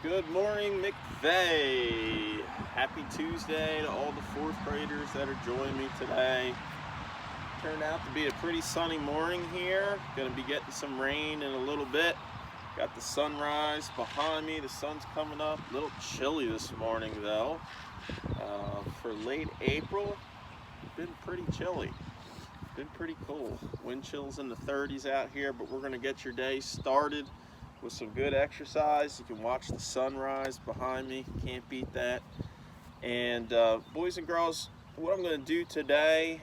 Good morning, McVeigh. Happy Tuesday to all the fourth graders that are joining me today. Turned out to be a pretty sunny morning here. Going to be getting some rain in a little bit. Got the sunrise behind me. The sun's coming up. A little chilly this morning though. For late April, been pretty chilly. Been pretty cool. Wind chills in the 30s out here, but we're going to get your day started with some good exercise. You can watch the sunrise behind me. Can't beat that. And boys and girls, what I'm going to do today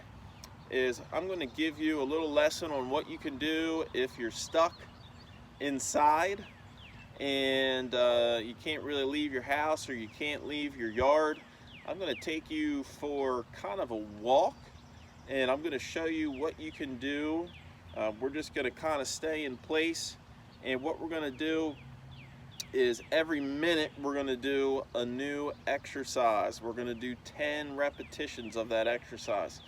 is I'm going to give you a little lesson on what you can do if you're stuck inside and you can't really leave your house or you can't leave your yard. I'm going to take you for kind of a walk, and I'm going to show you what you can do. We're just going to kind of stay in place, and what we're going to do is every minute we're going to do a new exercise. We're going to do 10 repetitions of that exercise.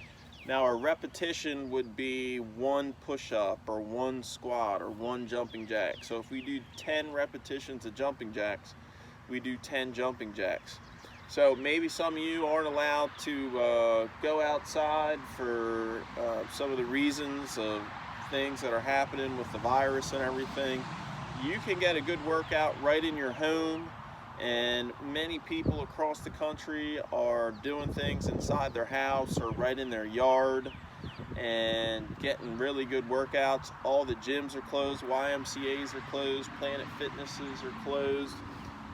Now a repetition would be one push-up or one squat or one jumping jack. So if we do 10 repetitions of jumping jacks, we do 10 jumping jacks. So maybe some of you aren't allowed to go outside for some of the reasons of things that are happening with the virus and everything. You can get a good workout right in your home, and many people across the country are doing things inside their house or right in their yard and getting really good workouts. All the gyms are closed, YMCAs are closed, Planet Fitnesses are closed.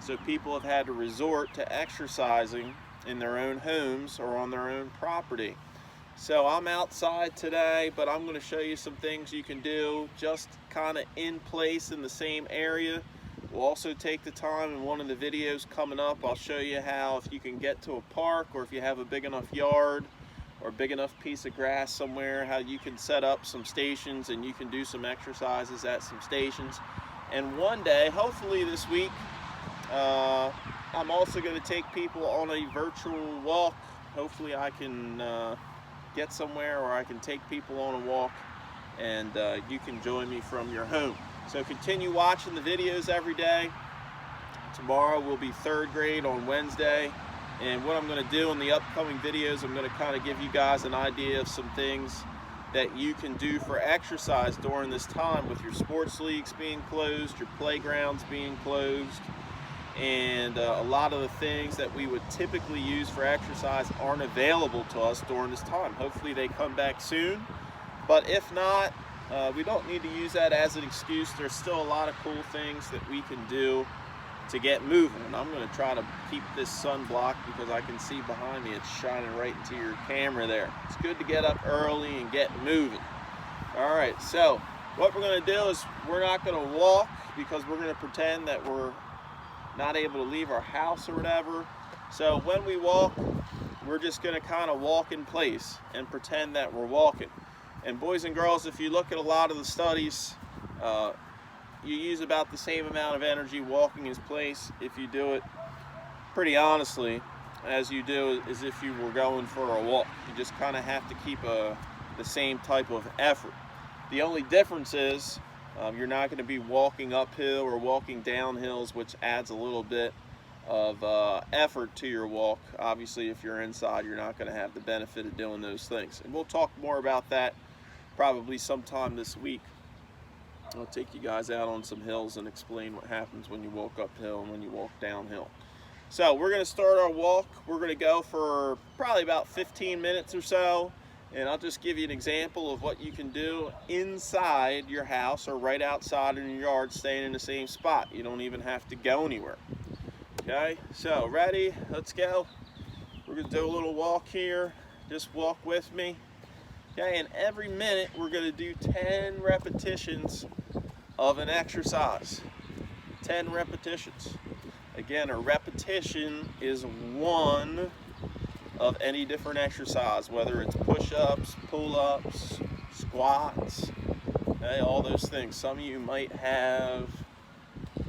So people have had to resort to exercising in their own homes or on their own property. So I'm outside today, but I'm going to show you some things you can do just kind of in place in the same area. We'll also take the time in one of the videos coming up. I'll show you how, if you can get to a park or if you have a big enough yard or a big enough piece of grass somewhere, how you can set up some stations and you can do some exercises at some stations. And one day, hopefully this week, I'm also going to take people on a virtual walk. Hopefully I can get somewhere where I can take people on a walk and you can join me from your home. So continue watching the videos every day. Tomorrow will be third grade on Wednesday. And what I'm going to do in the upcoming videos, I'm going to kind of give you guys an idea of some things that you can do for exercise during this time with your sports leagues being closed, your playgrounds being closed, and a lot of the things that we would typically use for exercise aren't available to us during this time. Hopefully they come back soon, but if not, we don't need to use that as an excuse. There's still a lot of cool things that we can do to get moving, and I'm going to try to keep this sun blocked because I can see behind me it's shining right into your camera there. It's good to get up early and get moving. All right, so what we're going to do is we're not going to walk because we're going to pretend that we're not able to leave our house or whatever. So when we walk, we're just going to kind of walk in place and pretend that we're walking. And boys and girls, if you look at a lot of the studies, you use about the same amount of energy walking in place if you do it pretty honestly as you do as if you were going for a walk. You just kind of have to keep the same type of effort. The only difference is you're not going to be walking uphill or walking down hills, which adds a little bit of effort to your walk. Obviously, if you're inside, you're not going to have the benefit of doing those things. And we'll talk more about that probably sometime this week. I'll take you guys out on some hills and explain what happens when you walk uphill and when you walk downhill. So we're going to start our walk. We're going to go for probably about 15 minutes or so. And I'll just give you an example of what you can do inside your house or right outside in your yard, staying in the same spot. You don't even have to go anywhere. Okay, so ready? Let's go. We're going to do a little walk here. Just walk with me. Okay, and every minute we're going to do 10 repetitions of an exercise. 10 repetitions. Again, a repetition is one of any different exercise, whether it's push-ups, pull-ups, squats, okay, all those things. Some of you might have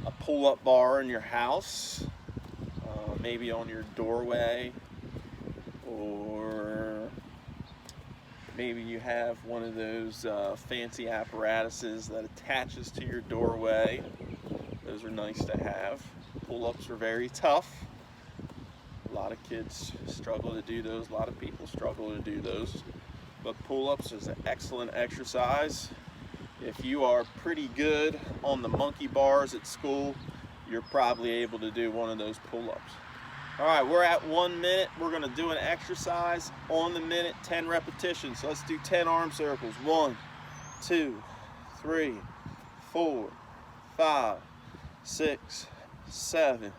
a pull-up bar in your house, maybe on your doorway, or maybe you have one of those fancy apparatuses that attaches to your doorway. Those are nice to have. Pull-ups are very tough. A lot of kids struggle to do those. A lot of people struggle to do those. But pull-ups is an excellent exercise. If you are pretty good on the monkey bars at school, you're probably able to do one of those pull-ups. All right, we're at 1 minute. We're gonna do an exercise on the minute, 10 repetitions. So let's do 10 arm circles. 1, 2, 3, 4, 5, 6, 7,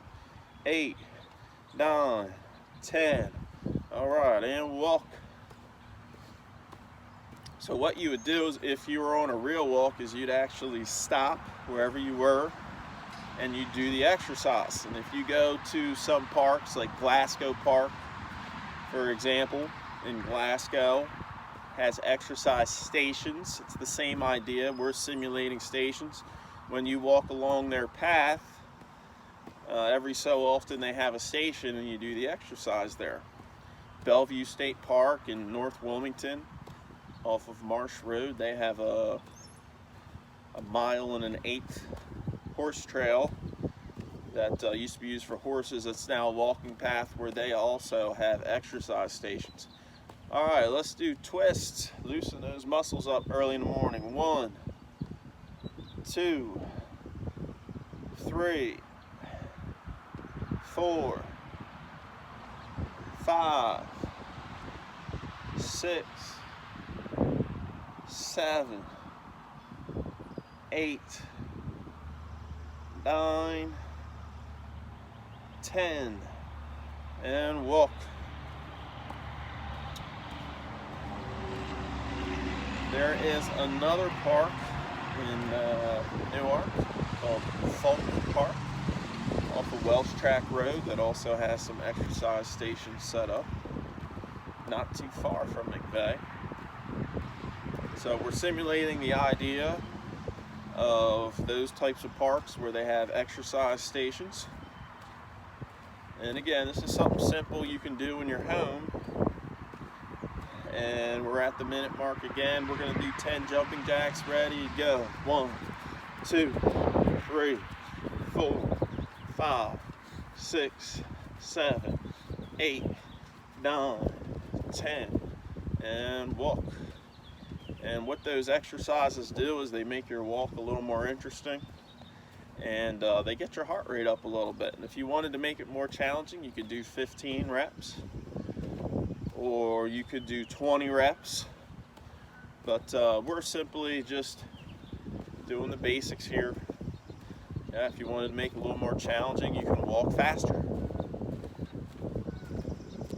8, 9, 10. All right, and walk. So what you would do is, if you were on a real walk, is you'd actually stop wherever you were and you do the exercise. And if you go to some parks like Glasgow Park, for example, in Glasgow, has exercise stations. It's the same idea. We're simulating stations. When you walk along their path, every so often they have a station and you do the exercise there. Bellevue State Park in North Wilmington, off of Marsh Road, they have a 1.125 mile horse trail that used to be used for horses. It's now a walking path where they also have exercise stations. All right, let's do twists. Loosen those muscles up early in the morning. 1, 2, 3, 4, 5, 6, 7, 8, 9, 10, and walk. There is another park in Newark called Fulton Park off of Welsh Track Road that also has some exercise stations set up, not too far from McVeigh. So we're simulating the idea of those types of parks where they have exercise stations. And again, this is something simple you can do in your home. And we're at the minute mark again. We're going to do 10 jumping jacks. Ready, go. 1, 2, 3, 4, 5, 6, 7, 8, 9, 10, and walk. And what those exercises do is they make your walk a little more interesting, and they get your heart rate up a little bit. And if you wanted to make it more challenging, you could do 15 reps, or you could do 20 reps. But we're simply just doing the basics here. Yeah, if you wanted to make it a little more challenging, you can walk faster.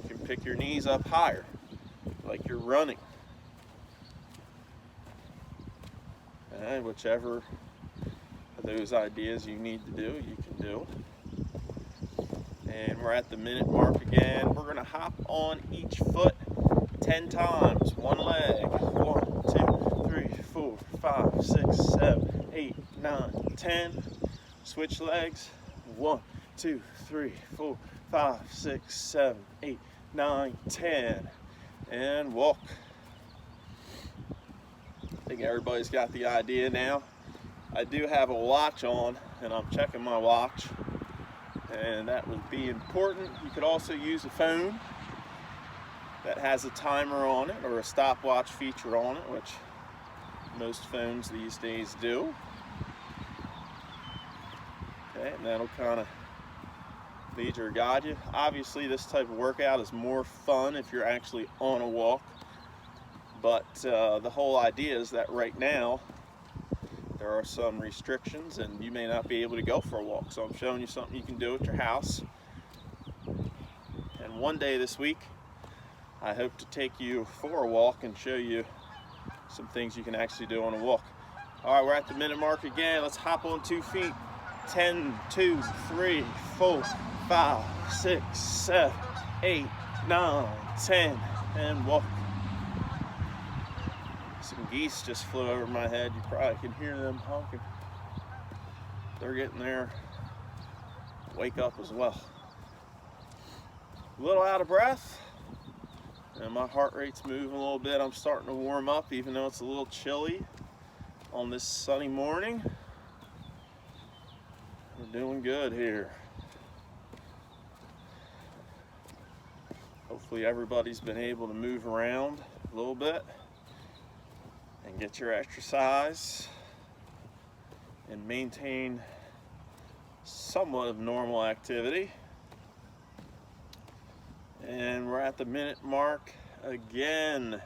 You can pick your knees up higher, like you're running. And whichever of those ideas you need to do, you can do. And we're at the minute mark again. We're gonna hop on each foot 10 times. One leg. 1, 2, 3, 4, 5, 6, 7, 8, 9, 10. Switch legs. 1, 2, 3, 4, 5, 6, 7, 8, 9, 10. And walk. I think everybody's got the idea now. I do have a watch on, and I'm checking my watch, and that would be important. You could also use a phone that has a timer on it or a stopwatch feature on it, which most phones these days do. Okay, and that'll kind of lead you or guide you. Obviously, this type of workout is more fun if you're actually on a walk. But the whole idea is that right now there are some restrictions and you may not be able to go for a walk. So I'm showing you something you can do at your house. And one day this week, I hope to take you for a walk and show you some things you can actually do on a walk. All right, we're at the minute mark again. Let's hop on 2 feet. 10, 2, 3, 4, 5, 6, 7, 8, 9, 10, and walk. Some geese just flew over my head. You probably can hear them honking. They're getting their wake up as well. A little out of breath, and my heart rate's moving a little bit. I'm starting to warm up, even though it's a little chilly on this sunny morning. We're doing good here. Hopefully everybody's been able to move around a little bit and get your exercise and maintain somewhat of normal activity. And we're at the minute mark again.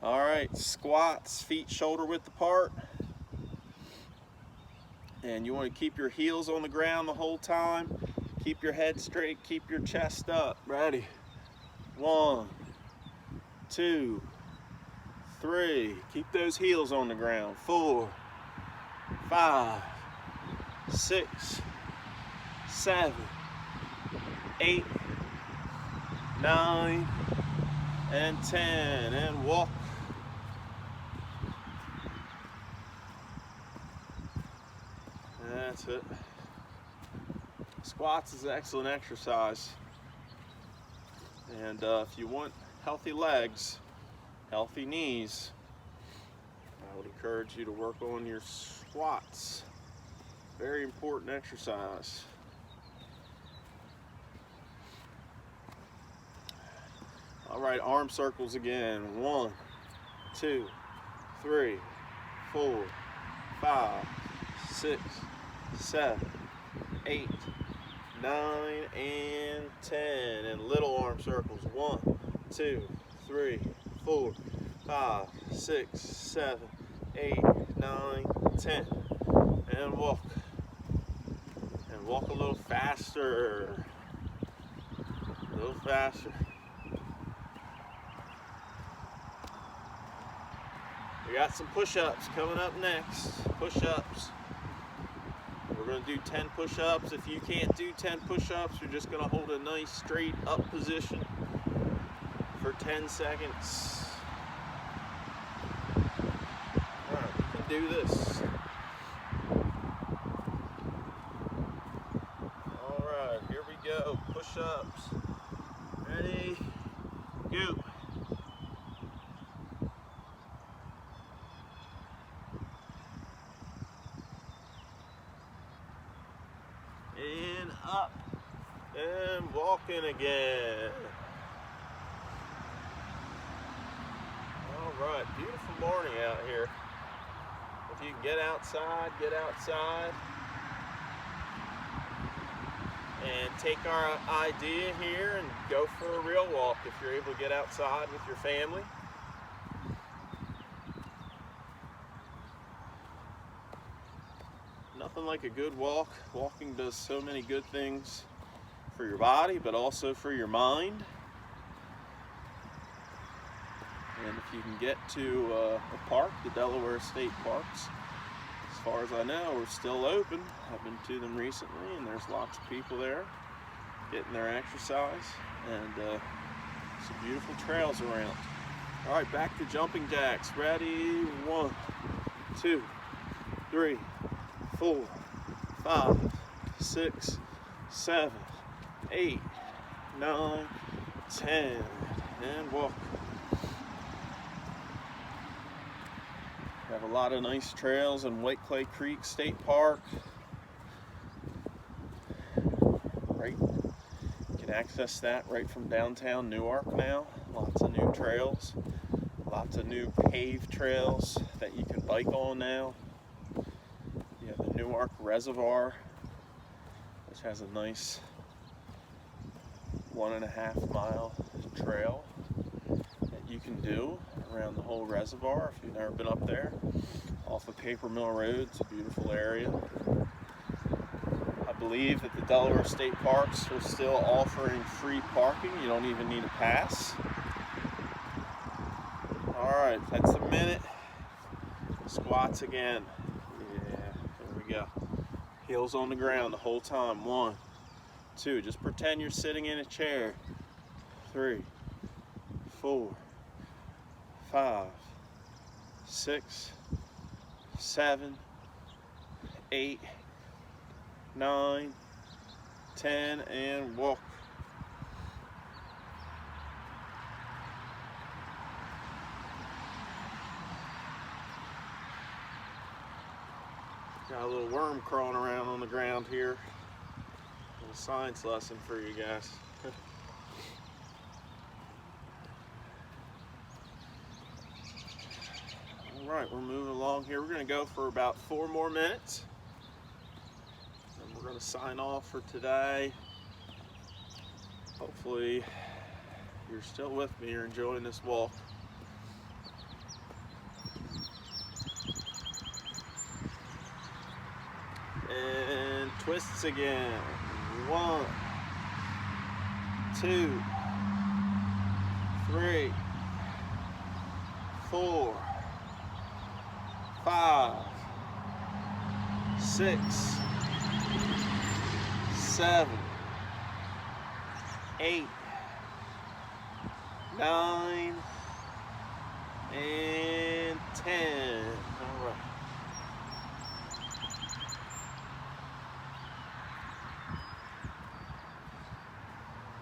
All right, squats, feet shoulder width apart. And you want to keep your heels on the ground the whole time. Keep your head straight, keep your chest up. Ready? 1, 2, 3. Keep those heels on the ground. 4, 5, 6, 7, 8, 9, and 10. And walk. That's it. Squats is an excellent exercise. And if you want healthy legs, healthy knees, I would encourage you to work on your squats. Very important exercise. All right, arm circles again. 1, 2, 3, 4, 5, 6, 7, 8, 9, and 10. And little arm circles. 1, 2, 3, 4, 5, 6, 7, 8, 9, 10. And walk. And walk a little faster. A little faster. We got some push-ups coming up next. Push-ups. We're going to do 10 push-ups. If you can't do 10 push-ups, you're just going to hold a nice straight up position for 10 seconds. All right, you can do this. All right, here we go. Push-ups. Ready? Go. And up, and walking again. All right, beautiful morning out here. If you can get outside, get outside. And take our idea here and go for a real walk if you're able to get outside with your family. Nothing like a good walk. Walking does so many good things for your body, but also for your mind. And if you can get to a park, the Delaware State Parks, as far as I know, are still open. I've been to them recently, and there's lots of people there getting their exercise, and some beautiful trails around. All right, back to jumping jacks. Ready? 1, 2, 3, 4, 5, 6, 7, 8, 9, 10, and walk. We have a lot of nice trails in White Clay Creek State Park. Right, you can access that right from downtown Newark now. Lots of new trails, lots of new paved trails that you can bike on now. You have the Newark Reservoir, which has a nice 1.5 mile trail that you can do around the whole reservoir if you've never been up there. Off of Paper Mill Road, it's a beautiful area. I believe that the Delaware State Parks are still offering free parking. You don't even need a pass. All right, that's a minute. Squats again. Yeah, there we go. Heels on the ground the whole time. 1, 2, just pretend you're sitting in a chair. 3, 4, 5, 6, 7, 8, 9, 10, and walk. Got a little worm crawling around on the ground here. A little science lesson for you guys. All right, we're moving along here. We're going to go for about 4 more minutes. And we're going to sign off for today. Hopefully you're still with me. You're enjoying this walk. And twists again. 1, 2, 3, 4, 5, 6, 7, 8, 9, and 10. All right.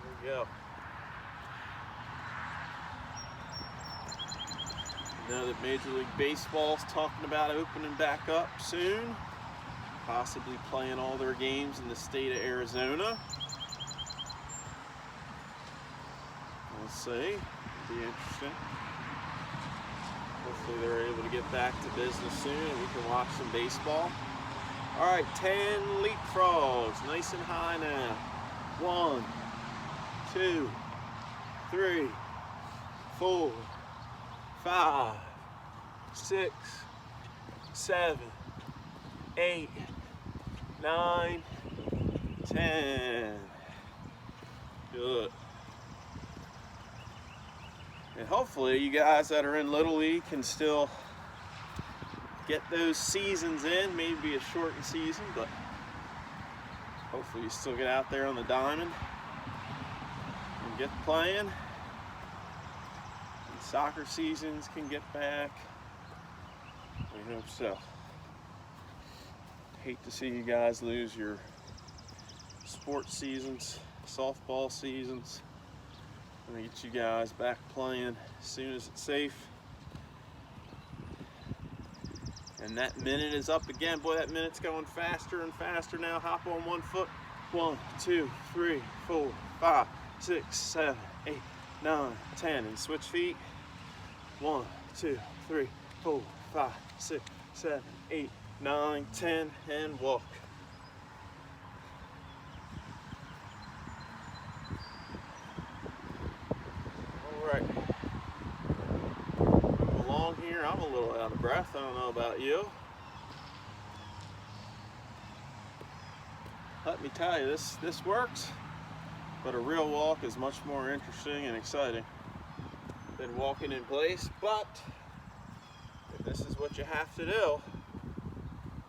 There we go. I know that Major League Baseball's talking about opening back up soon, possibly playing all their games in the state of Arizona. We'll see. It'll be interesting. Hopefully they're able to get back to business soon and we can watch some baseball. All right, 10 leapfrogs, nice and high now. 1, 2, 3, 4, 5, 6, 7, 8, 9, 10. Good. And hopefully you guys that are in Little League can still get those seasons in. Maybe a shortened season, but hopefully you still get out there on the diamond and get playing. And soccer seasons can get back. We hope so. Hate to see you guys lose your sports seasons, softball seasons. I'm gonna get you guys back playing as soon as it's safe. And that minute is up again. Boy, that minute's going faster and faster now. Hop on one foot. 1, 2, 3, 4, 5, 6, 7, 8, 9, 10. And switch feet. 1, 2, 3, 4, 5, 6, 7, 8, 9, 10. And walk. Along here, I'm a little out of breath. I don't know about you. Let me tell you, this works, but a real walk is much more interesting and exciting than walking in place. But if this is what you have to do,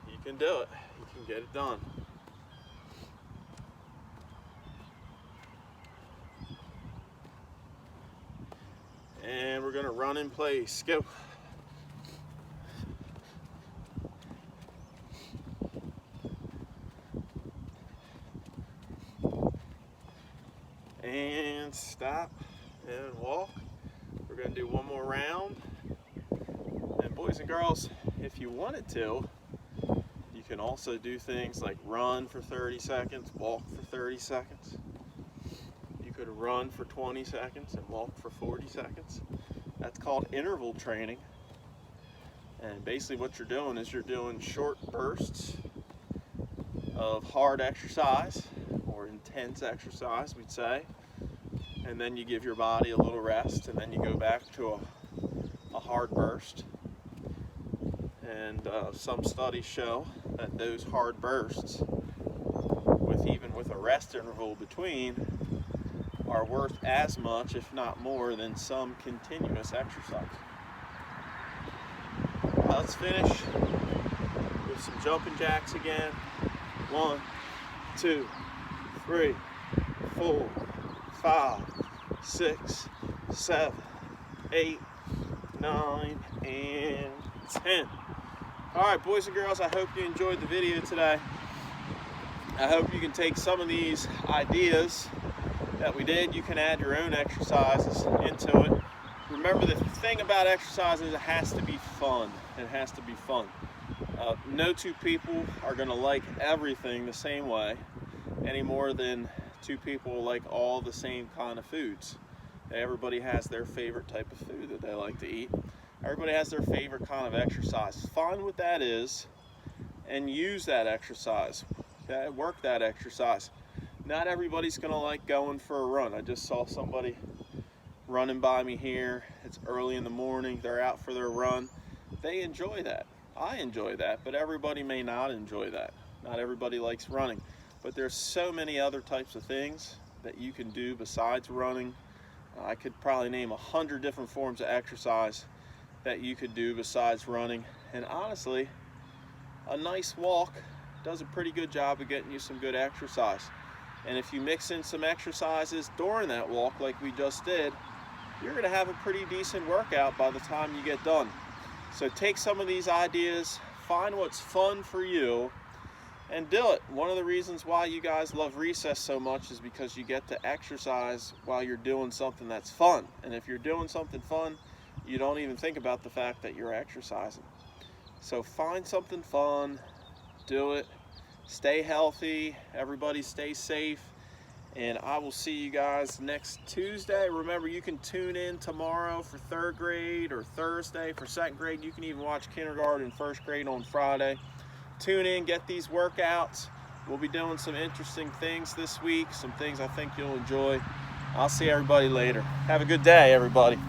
you can do it. You can get it done. And we're gonna run in place. Go. And stop and walk. We're gonna do one more round. And boys and girls, if you wanted to, you can also do things like run for 30 seconds, walk for 30 seconds. You could run for 20 seconds and walk for 40 seconds. That's called interval training. And basically what you're doing is you're doing short bursts of hard exercise or intense exercise, we'd say. And then you give your body a little rest and then you go back to a hard burst. And some studies show that those hard bursts, even with a rest interval between, are worth as much, if not more, than some continuous exercise. Let's finish with some jumping jacks again. 1, 2, 3, 4, 5, 6, 7, 8, 9, and 10. All right, boys and girls, I hope you enjoyed the video today. I hope you can take some of these ideas that we did. You can add your own exercises into it. Remember, the thing about exercise is it has to be fun. It has to be fun. No two people are going to like everything the same way any more than two people like all the same kind of foods. Everybody has their favorite type of food that they like to eat. Everybody has their favorite kind of exercise. Find what that is and use that exercise. Okay? Work that exercise. Not everybody's gonna like going for a run. I just saw somebody running by me here. It's early in the morning. They're out for their run. They enjoy that. I enjoy that, but everybody may not enjoy that. Not everybody likes running. But there's so many other types of things that you can do besides running. I could probably name 100 different forms of exercise that you could do besides running. And honestly, a nice walk does a pretty good job of getting you some good exercise. And if you mix in some exercises during that walk like we just did, you're gonna have a pretty decent workout by the time you get done. So take some of these ideas, find what's fun for you, and do it. One of the reasons why you guys love recess so much is because you get to exercise while you're doing something that's fun. And if you're doing something fun, you don't even think about the fact that you're exercising. So find something fun, do it, stay healthy, everybody stay safe, and I will see you guys next Tuesday. Remember, you can tune in tomorrow for 3rd grade or Thursday for 2nd grade. You can even watch kindergarten and 1st grade on Friday. Tune in, get these workouts. We'll be doing some interesting things this week, some things I think you'll enjoy. I'll see everybody later. Have a good day, everybody.